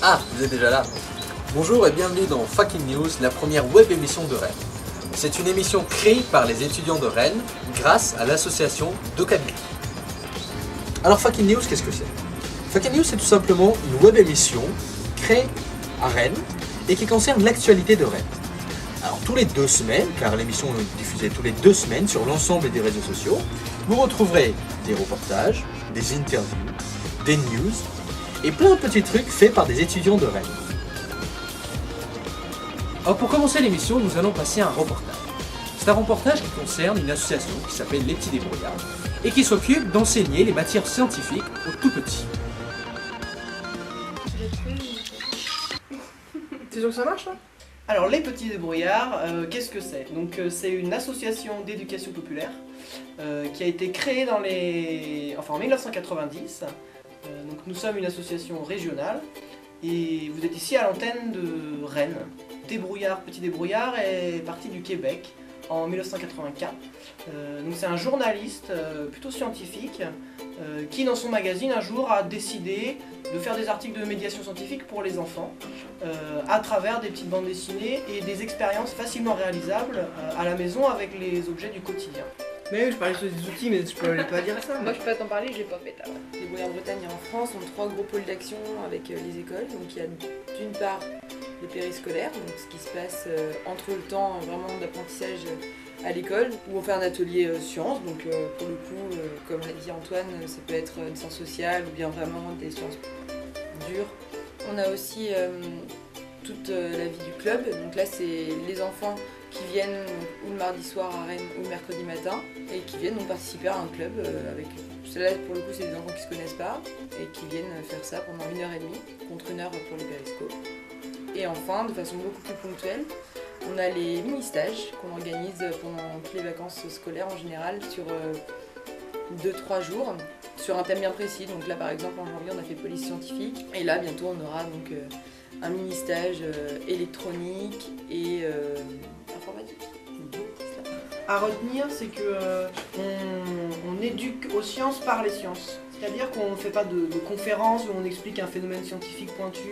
Ah, vous êtes déjà là. Bonjour et bienvenue dans Fucking News, la première web émission de Rennes. C'est une émission créée par les étudiants de Rennes grâce à l'association Docabili. Alors Fucking News, qu'est-ce que c'est? Fucking News, c'est tout simplement une web émission créée à Rennes et qui concerne l'actualité de Rennes. Alors tous les 2 semaines, car l'émission est diffusée tous les 2 semaines sur l'ensemble des réseaux sociaux, vous retrouverez des reportages, des interviews, des news et plein de petits trucs faits par des étudiants de Rennes. Alors pour commencer l'émission, nous allons passer à un reportage. C'est un reportage qui concerne une association qui s'appelle Les Petits Débrouillards et qui s'occupe d'enseigner les matières scientifiques aux tout petits. T'es sûr que ça marche là? Alors les Petits Débrouillards, qu'est-ce que c'est? Donc c'est une association d'éducation populaire qui a été créée en 1990. Donc nous sommes une association régionale et vous êtes ici à l'antenne de Rennes. Débrouillard, Petit Débrouillard est parti du Québec en 1984. Donc c'est un journaliste plutôt scientifique qui dans son magazine un jour a décidé de faire des articles de médiation scientifique pour les enfants à travers des petites bandes dessinées et des expériences facilement réalisables à la maison avec les objets du quotidien. Mais oui, je parlais sur des outils, mais je peux pas dire ça. Moi je peux t'en parler, j'ai pas fait là. Les Débrouillards Bretagne et en France ont 3 gros pôles d'action avec les écoles. Donc il y a d'une part le périscolaire, donc ce qui se passe entre le temps vraiment d'apprentissage à l'école, où on fait un atelier sciences, donc pour le coup, comme l'a dit Antoine, ça peut être des sciences sociales ou bien vraiment des sciences dures. On a aussi toute la vie du club, donc là c'est les enfants qui viennent ou le mardi soir à Rennes ou le mercredi matin et qui viennent donc participer à un club avec... Là pour le coup c'est des enfants qui se connaissent pas et qui viennent faire ça pendant 1h30 contre 1 heure pour les périscopes. Et enfin, de façon beaucoup plus ponctuelle, on a les mini-stages qu'on organise pendant toutes les vacances scolaires en général sur 2-3 jours sur un thème bien précis. Donc là par exemple en janvier on a fait police scientifique et là bientôt on aura donc un mini-stage électronique et informatique. À retenir, c'est que on éduque aux sciences par les sciences. C'est-à-dire qu'on ne fait pas de conférences où on explique un phénomène scientifique pointu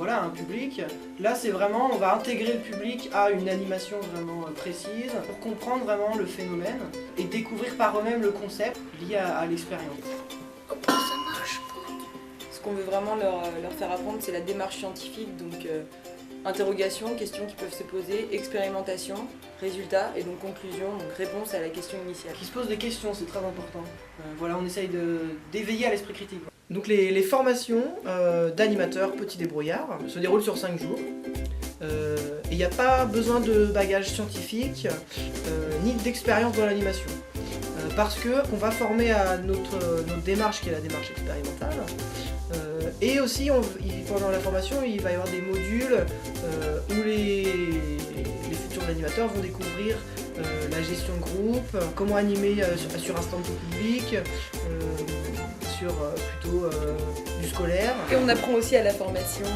à un public. Là, c'est vraiment, on va intégrer le public à une animation vraiment précise pour comprendre vraiment le phénomène et découvrir par eux-mêmes le concept lié à l'expérience. Ce qu'on veut vraiment leur faire apprendre, c'est la démarche scientifique, donc interrogation, questions qui peuvent se poser, expérimentation, résultat et donc conclusion, donc réponse à la question initiale. Qui se pose des questions, c'est très important. On essaye d'éveiller à l'esprit critique. Donc les formations d'animateurs Petits Débrouillards se déroulent sur 5 jours. Et il n'y a pas besoin de bagage scientifique ni d'expérience dans l'animation. Parce qu'on va former à notre démarche qui est la démarche expérimentale. Et aussi, pendant la formation, il va y avoir des modules où les futurs animateurs vont découvrir la gestion de groupe, comment animer sur un stand public, sur plutôt du scolaire. Et on apprend aussi à la formation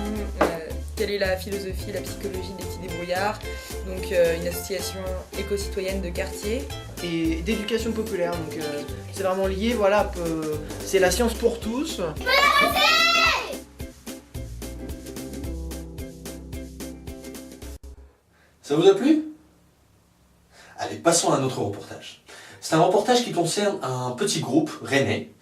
quelle est la philosophie et la psychologie des Petits Débrouillards, donc une association éco-citoyenne de quartier. Et d'éducation populaire, donc c'est vraiment lié, c'est la science pour tous. Ça vous a plu? Allez, passons à notre reportage. C'est un reportage qui concerne un petit groupe rennais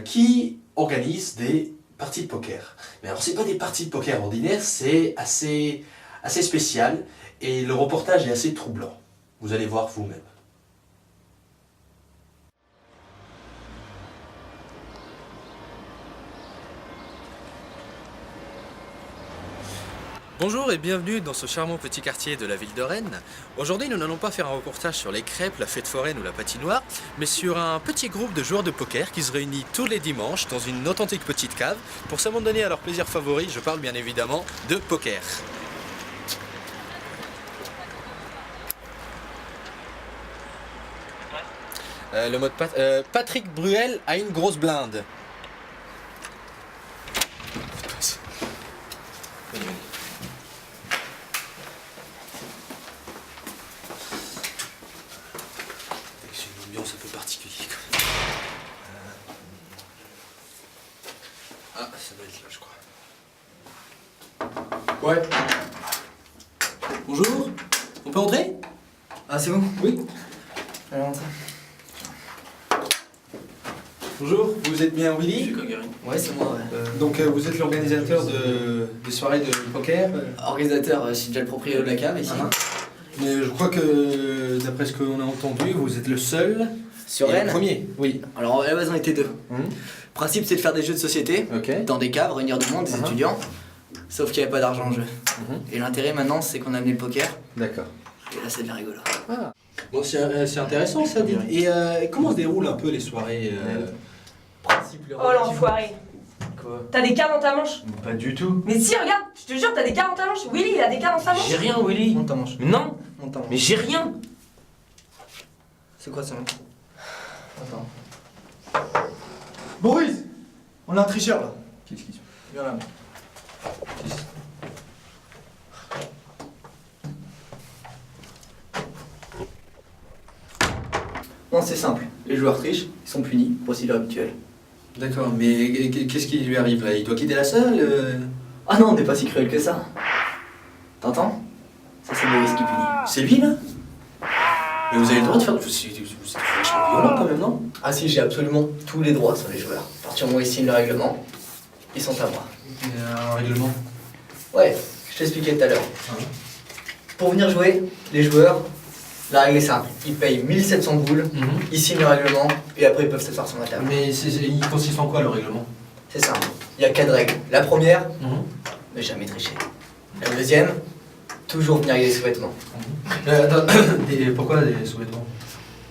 qui organise des parties de poker. Mais alors, c'est pas des parties de poker ordinaires, c'est assez spécial et le reportage est assez troublant. Vous allez voir vous-même. Bonjour et bienvenue dans ce charmant petit quartier de la ville de Rennes. Aujourd'hui, nous n'allons pas faire un reportage sur les crêpes, la fête foraine ou la patinoire, mais sur un petit groupe de joueurs de poker qui se réunit tous les dimanches dans une authentique petite cave pour s'abandonner à leur plaisir favori, je parle bien évidemment de poker. Le mot de Patrick Bruel a une grosse blinde. C'est une ambiance un peu particulière. Ah, ça doit être là, je crois. Ouais. Bonjour. On peut entrer? Ah, c'est bon? Oui. Alors, ça. Bonjour, vous êtes bien Willy? Ouais, c'est moi, ouais. Donc vous êtes l'organisateur de soirées de poker? Organisateur, c'est déjà le propriétaire de la cave ici. Mais je crois que, d'après ce qu'on a entendu, vous êtes le seul Sur et le Rennes? premier. Oui. Alors, à la base, on était deux. Le principe, c'est de faire des jeux de société, Ok. dans des caves, réunir du monde, des étudiants. Sauf qu'il n'y avait pas d'argent en jeu. Et l'intérêt maintenant, c'est qu'on a amené le poker. D'accord. Et là, ça devient rigolo. Ah. Bon, c'est intéressant ça, dites. Et comment se déroulent un peu les soirées Oh l'enfoiré. Quoi? T'as des cartes dans ta manche? Pas du tout. Mais si, regarde, je te jure, t'as des cartes dans ta manche. Willy, il a des cartes dans sa manche. J'ai rien, Willy. Monte ta manche. Mais non. Monte ta manche. Mais j'ai rien. C'est quoi ça? Attends. Boris, on a un tricheur là. Qu'est-ce qui se passe? Viens là. Non, c'est simple. Les joueurs trichent, ils sont punis, procédure habituelle. D'accord, mais qu'est-ce qui lui arrive là? Il doit quitter la salle Ah non, on n'est pas si cruel que ça. T'entends? Ça, c'est Boris qui punit. C'est lui là? Mais vous avez le droit de faire... Vous êtes vachement violent quand même, non? Ah si, j'ai absolument tous les droits sur les joueurs. À partir du moment où ils signent le règlement, ils sont à moi. Un règlement. Ouais, je t'expliquais tout à l'heure. Pour venir jouer, les joueurs, la règle est simple. Ils payent 1700 boules, ils signent le règlement, et après ils peuvent s'asseoir sur ma table. Mais il consiste en quoi le règlement? C'est simple. Il y a 4 règles. La première, ne jamais tricher. La deuxième, toujours venir avec des sous-vêtements. Attends, pourquoi des sous-vêtements?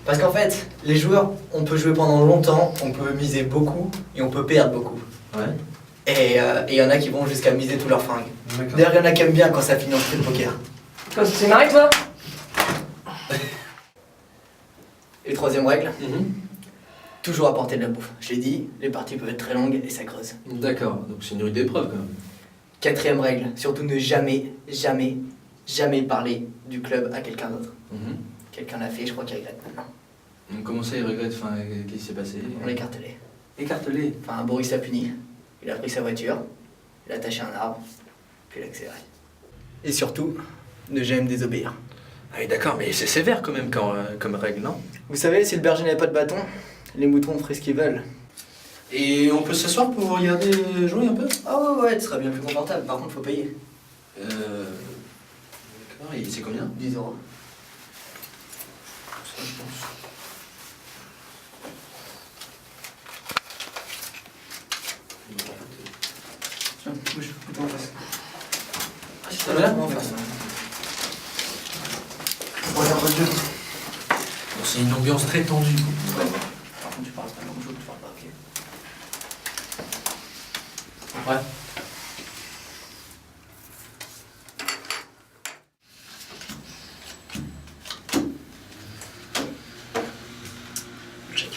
Parce qu'en fait, les joueurs, on peut jouer pendant longtemps, on peut miser beaucoup, et on peut perdre beaucoup. Ouais. Et il y en a qui vont jusqu'à miser tous leurs fringues. D'accord. D'ailleurs, il y en a qui aiment bien quand ça finit en prix de poker. Quand tu t'es marré, toi? Et troisième règle, toujours apporter de la bouffe. Je l'ai dit, les parties peuvent être très longues et ça creuse. D'accord, donc c'est une rude épreuve quand même. Quatrième règle, surtout ne jamais, jamais, jamais parler du club à quelqu'un d'autre. Quelqu'un l'a fait, je crois qu'il regrette maintenant. Donc comment ça il regrette? Enfin, qu'est-ce qui s'est passé? On l'a écartelé. Écartelé. Enfin, Boris l'a puni. Il a pris sa voiture, il a attaché un arbre, puis il a accéléré. Et surtout, ne jamais me désobéir. Ah oui d'accord, mais c'est sévère quand même comme règle, non? Vous savez, si le berger n'avait pas de bâton, les moutons feraient ce qu'ils veulent. Et on peut s'asseoir pour regarder jouer un peu? Ah ouais, ce serait bien plus confortable. Par contre, faut payer. D'accord, et c'est combien? 10 €. Ça, je pense. Tiens, bouge, plutôt en face. Ah, c'est pas mal. En face. Regarde votre jeu. Bon, c'est une ambiance très tendue. Ouais. Par contre, tu parles pas comme jeu, tu parles pas, ok. Ouais. Check.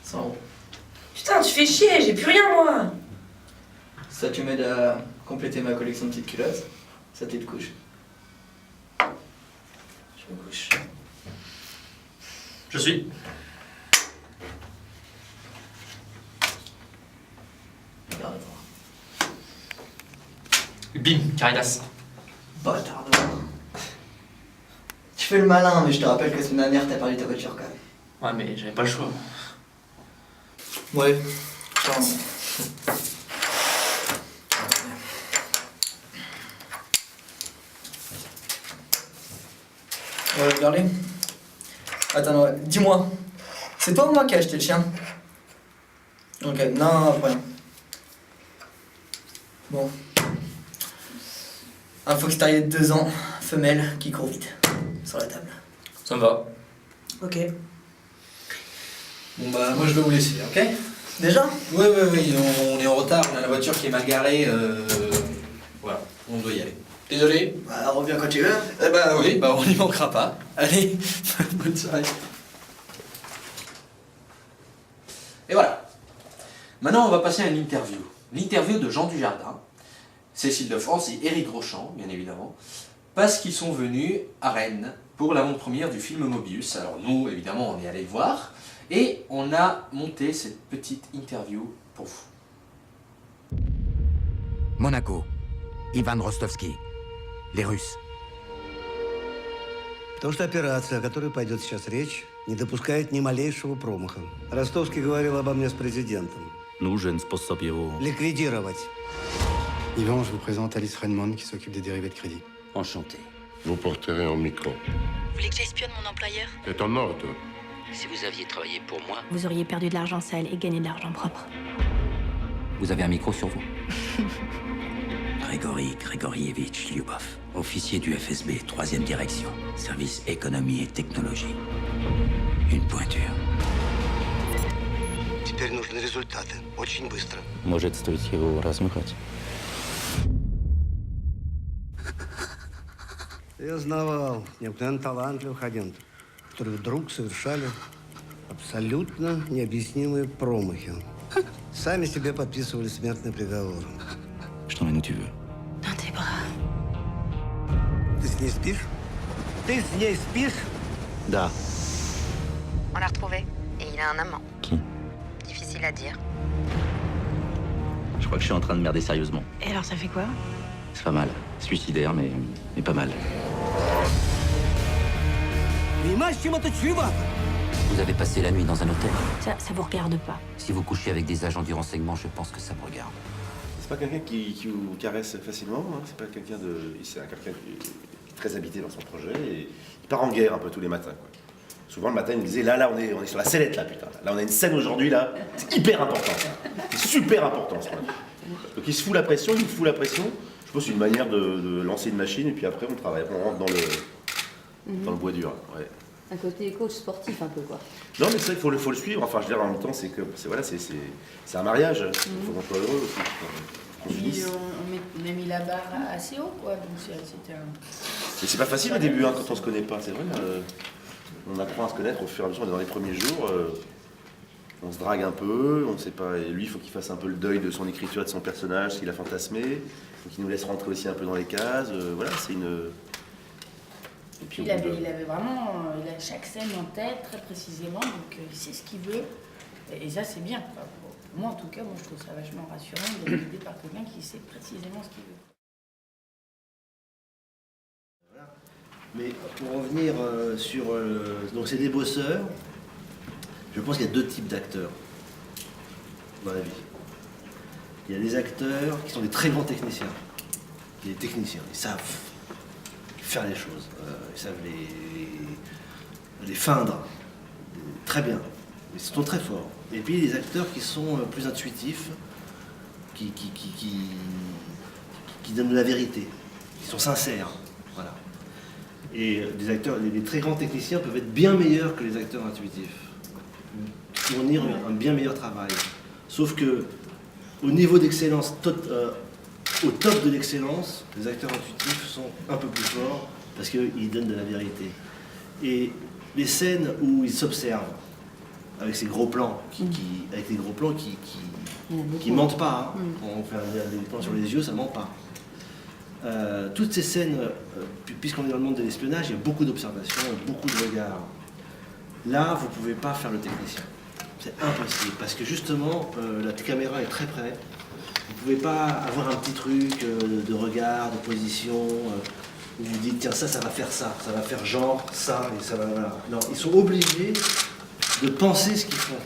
100 €. Putain, tu fais chier, j'ai plus rien, moi. Ça, tu m'aides à compléter ma collection de petites culottes. Ça, tu te couches. Je me couche. Je suis. Regarde-moi. Bim, Caritas. Bâtard de moi. Tu fais le malin, mais je te rappelle que la semaine dernière, t'as perdu ta voiture quand même. Ouais, mais j'avais pas le choix. Ouais, chance. Regardez. Attends, non, dis-moi. C'est toi ou moi qui as acheté le chien? Ok, non, après. Bon. Un fox terrier de 2 ans, femelle, qui court vite. Sur la table. Ça me va. Ok. Bon bah moi je vais vous laisser, ok? Déjà? Oui, on est en retard, on a la voiture qui est mal garée, voilà, on doit y aller. Désolé. Bah, reviens quand tu veux. Eh bah oui, bah on n'y manquera pas. Allez, bonne soirée. Et voilà. Maintenant on va passer à une interview. L'interview de Jean Dujardin, Cécile de France et Éric Rochant, bien évidemment, parce qu'ils sont venus à Rennes pour l'avant-première du film Mobius. Alors nous, évidemment, on est allés le voir. Et on a monté cette petite interview pour vous. Monaco. Ivan Rostovski. Les Russes. Потому что операция, о которой пойдет сейчас речь, не допускает ни малейшего промаха. Ростовский говорил обо мне с президентом. Нужен способ его... Ликвидировать. Yvan, je vous présente Alice Raymond qui s'occupe des dérivés de crédit. Enchanté. Vous porterez en micro. Vous voulez que j'espionne mon employeur? C'est en ordre. Si vous aviez travaillé pour moi... Vous auriez perdu de l'argent sale et gagné de l'argent propre. Vous avez un micro sur vous? Grigori Grigorievitch Lyubov, officier du FSB, 3e direction, service économie et technologie. Une pointure. Теперь нужны результаты. Очень быстро. Может стоить его размыкать. Я знавал необыкновенно талантливых агентов, которые вдруг совершали абсолютно необъяснимые промахи. Сами себе подписывали смертный приговор. Что maintenant tu veux? Dans tes bras. Ты с ней спишь? Ты с ней спишь? Да. On l'a retrouvé. Et il a un amant. Qui? Difficile à dire. Je crois que je suis en train de merder sérieusement. Et alors ça fait quoi? C'est pas mal. Suicidaire, mais pas mal. Vous avez passé la nuit dans un hôtel? Ça vous regarde pas. Si vous couchez avec des agents du renseignement, je pense que ça me regarde. C'est pas quelqu'un qui vous caresse facilement, hein. C'est pas quelqu'un de... C'est quelqu'un qui est très habité dans son projet et il part en guerre un peu tous les matins, quoi. Souvent le matin il me disait là on est sur la sellette là putain. Là on a une scène aujourd'hui là, c'est hyper important. C'est super important ce point. Donc il se fout la pression, il me fout la pression. Je pense que c'est une manière de lancer une machine et puis après on travaille, on rentre dans le bois dur. Ouais. Un côté coach sportif un peu quoi. Non mais ça il faut le suivre, enfin je veux dire en même temps c'est un mariage, il faut qu'on soit heureux aussi. On a mis la barre assez haut quoi, donc c'était un... Mais c'est pas facile au début hein, quand on se connaît pas, c'est vrai. On apprend à se connaître au fur et à mesure, on est dans les premiers jours, on se drague un peu, on sait pas, et lui il faut qu'il fasse un peu le deuil de son écriture et de son personnage, ce qu'il a fantasmé, donc il nous laisse rentrer aussi un peu dans les cases, voilà, c'est une... Et puis il avait vraiment chaque scène en tête très précisément, donc il sait ce qu'il veut, et ça c'est bien. Enfin, moi en tout cas, je trouve ça vachement rassurant d'être aidé par quelqu'un qui sait précisément ce qu'il veut. Mais pour revenir sur... donc c'est des bosseurs. Je pense qu'il y a deux types d'acteurs dans la vie. Il y a des acteurs qui sont des très grands techniciens. Il y a des techniciens, ils savent faire les choses. Ils savent les feindre très bien. Ils sont très forts. Et puis il y a des acteurs qui sont plus intuitifs, qui donnent la vérité, qui sont sincères. Voilà. Et les très grands techniciens peuvent être bien meilleurs que les acteurs intuitifs, fournir un bien meilleur travail. Sauf que au niveau d'excellence, au top de l'excellence, les acteurs intuitifs sont un peu plus forts parce qu'ils donnent de la vérité. Et les scènes où ils s'observent, avec ces gros plans, avec des gros plans qui mentent pas, hein. Quand on fait des plans sur les yeux, ça ment pas. Toutes ces scènes, puisqu'on est dans le monde de l'espionnage, il y a beaucoup d'observations, beaucoup de regards. Là, vous ne pouvez pas faire le technicien. C'est impossible, parce que justement, la caméra est très près. Vous ne pouvez pas avoir un petit truc de regard, de position, où vous dites, tiens, ça va faire ça, ça va faire genre ça, et ça va... Voilà. Non, ils sont obligés de penser ce qu'ils font.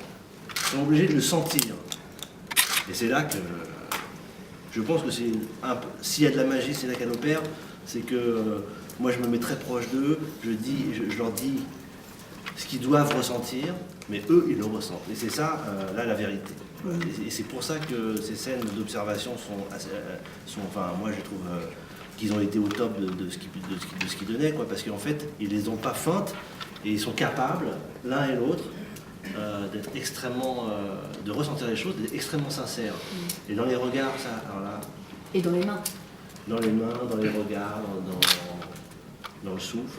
Ils sont obligés de le sentir. Et c'est là que... Je pense que s'il y a de la magie, c'est là qu'elle opère, c'est que moi je me mets très proche d'eux, je leur dis ce qu'ils doivent ressentir, mais eux ils le ressentent. Et c'est ça, là, la vérité. Et c'est pour ça que ces scènes d'observation sont enfin, moi je trouve qu'ils ont été au top de ce qu'ils donnaient, quoi, parce qu'en fait, ils les ont pas feintes et ils sont capables, l'un et l'autre, d'être extrêmement, de ressentir les choses, d'être extrêmement sincères. Et dans les regards, ça, alors là... Et dans les mains. Dans les mains, dans les regards, dans le souffle.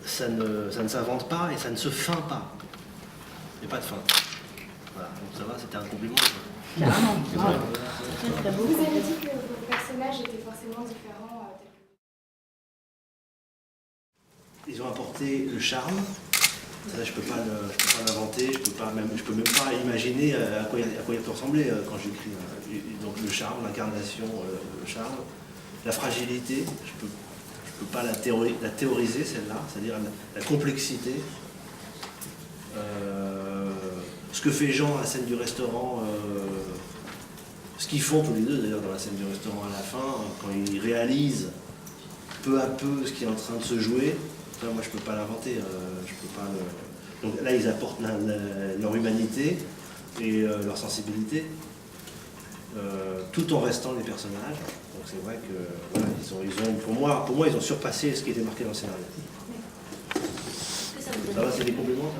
Ça ne s'invente pas et ça ne se feint pas. Il n'y a pas de feinte. Voilà, donc ça va, c'était un compliment. Carrément. Très beau. Vous avez dit que vos personnages étaient forcément différents. Ils ont apporté le charme, Ça, je peux pas l'inventer, je peux même pas imaginer à quoi il peut ressembler quand j'écris. Donc le charme, l'incarnation, le charme, la fragilité, je peux pas la théoriser celle-là, c'est-à-dire la complexité. Ce que fait Jean à la scène du restaurant, ce qu'ils font tous les deux d'ailleurs dans la scène du restaurant à la fin, quand ils réalisent peu à peu ce qui est en train de se jouer, ça, moi je peux pas l'inventer, je peux pas Donc là ils apportent leur humanité et leur sensibilité, tout en restant les personnages. Donc c'est vrai que voilà, ils ont pour moi ils ont surpassé ce qui était marqué dans le scénario. Ça va, c'est des compliments?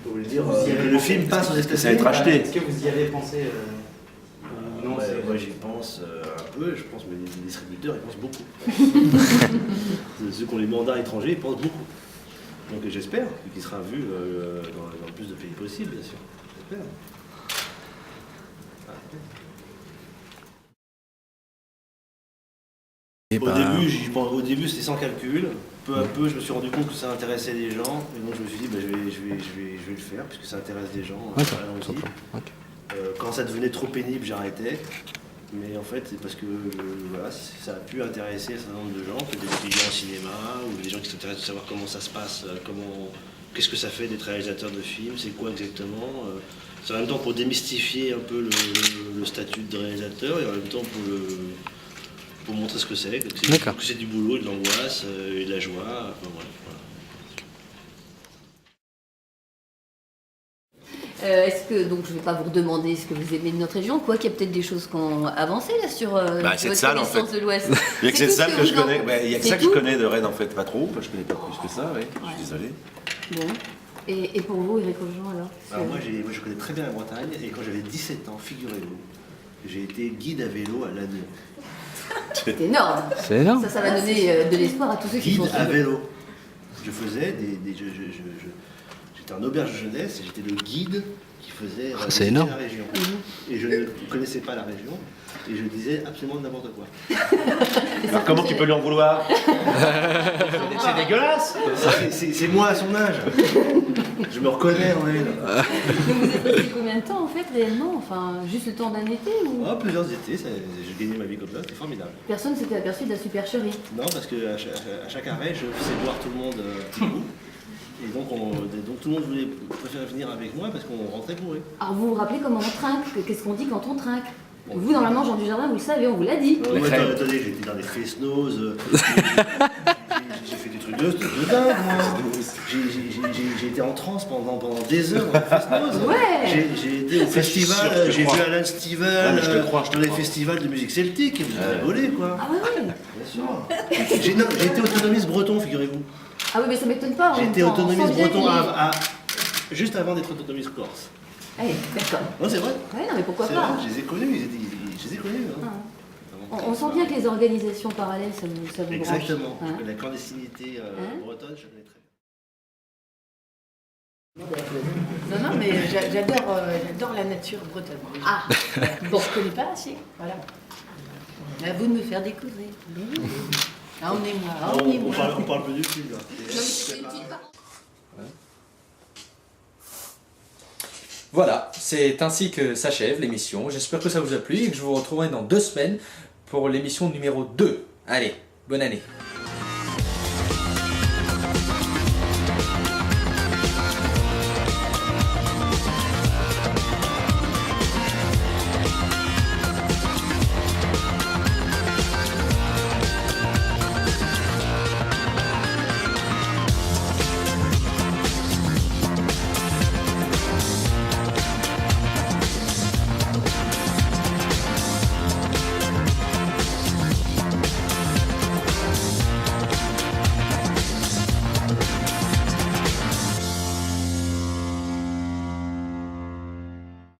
Faut le dire, le film passe aux États-Unis. Ça va être acheté. Est-ce que vous y avez pensé Non, moi j'y pense un peu, je pense, mais les distributeurs ils pensent beaucoup. Ceux qui ont les mandats étrangers ils pensent beaucoup. Donc j'espère qu'il sera vu dans le plus de pays possible, bien sûr. J'espère. Au début c'était sans calcul. Peu à peu je me suis rendu compte que ça intéressait les gens et donc je me suis dit bah, je vais le faire puisque ça intéresse des gens. Quand ça devenait trop pénible j'arrêtais. Mais en fait c'est parce que voilà, ça a pu intéresser un certain nombre de gens, peut-être des étudiants en cinéma ou des gens qui s'intéressent de savoir comment ça se passe, qu'est-ce que ça fait d'être réalisateur de films, c'est quoi exactement. C'est en même temps pour démystifier un peu le statut de réalisateur et en même temps pour montrer ce que c'est, que c'est du boulot, de l'angoisse et de la joie. Enfin, voilà. Est-ce que, donc je ne vais pas vous redemander ce que vous aimez de notre région, quoi qu'il y a peut-être des choses qui ont avancé là sur votre salle, en fait. connaissance de l'Ouest. Il n'y a que cette salle que je connais, il y a que ça que je connais de Rennes en fait, pas trop, je connais pas plus que ça, oui. Je suis désolé. Bon. Et pour vous, Éric Augean, alors moi je connais très bien la Bretagne et quand j'avais 17 ans, figurez-vous, j'ai été guide à vélo à Lannion. C'est énorme. C'est énorme. Ça va donner de l'espoir à tous ceux qui font guide à vélo. Je faisais j'étais en auberge de jeunesse et j'étais le guide qui faisait c'est énorme. La région. Et je ne connaissais pas la région et je disais absolument n'importe quoi. Alors comment tu peux lui en vouloir? C'est dégueulasse. C'est moi à son âge. Je me reconnais en elle. Donc vous êtes resté combien de temps en fait réellement? Enfin, juste le temps d'un été ou... Plusieurs étés, j'ai gagné ma vie comme ça, c'était formidable. Personne s'était aperçu de la supercherie? Non, parce qu'à chaque arrêt, je faisais boire tout le monde un petit coup. Et donc tout le monde préférait venir avec moi parce qu'on rentrait bourré. Alors vous vous rappelez comment on trinque? Qu'est-ce qu'on dit quand on trinque? Vous, normalement, Jean Dujardin, vous le savez, on vous l'a dit. Attendez, j'étais dans des fest-nose, j'ai fait des trucs de dingue, moi. J'ai été en transe pendant des heures dans les fest-nose. Ouais. J'ai été au festival, j'ai vu Alan Stivell dans les festivals de musique celtique, et vous avez rigolé, quoi. Ah ouais. Bien sûr. J'ai été autonomiste breton, figurez-vous. Ah oui, mais ça m'étonne pas. J'ai été autonomiste breton juste avant d'être autonomiste corse. Allez, d'accord. Non, c'est vrai. Ouais, non, mais pourquoi pas vrai, je les ai connus, Hein. On sent bien que les organisations parallèles, ça vous branche. Exactement. Hein? La clandestinité bretonne, je connais très bien. Non, mais j'adore la nature bretonne. Ah, bon, je connais pas assez. Voilà. À vous de me faire découvrir. Emmenez-moi. On parle plus du film, là. Voilà, c'est ainsi que s'achève l'émission. J'espère que ça vous a plu et que je vous retrouverai dans 2 semaines pour l'émission numéro 2. Allez, bonne année.